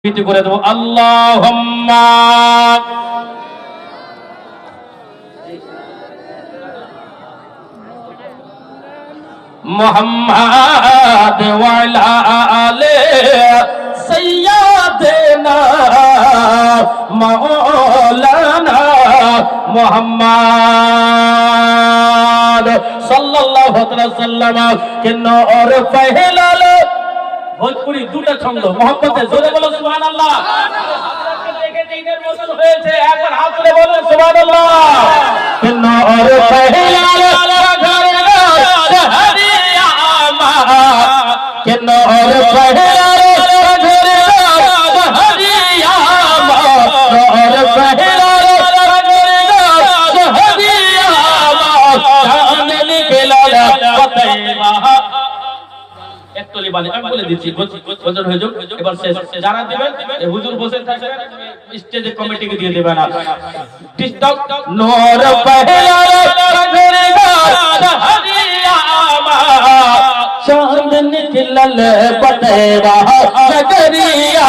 করে দেবো আল্লাহুম্মা মুহাম্মাদ ওয়া আলা আলি সাইয়্যিদিনা মাওলানা মুহাম্মাদ সাল্লাল্লাহু আলাইহি ওয়াসাল্লাম के नूर पहला भोजपुरी দুটো ছন্দ মোহাম্মদের জোরে বলো সুবহানাল্লাহ। আপনারা দেখে দিনের মতন হয়েছে, একবার হাত তুলে বলুন সুবহানাল্লাহ। কেন আর পহলা হরিয়া মা কেন আর পহলা হরিয়া মা আর পহলা হরিয়া মা জান নিকলা ফতেমা একটলি বালি আমি বলে দিচ্ছি বজন হয়ে যাক এবার শেষ যারা দিবেন এই হুজুর বসে থাকবেন স্টেজে কমিটিকে দিয়ে দিবেন না টিকটক নূর পহলা ঘরেগা হরিয়া মা চাঁদ নিকলল বতেরা নগরিয়া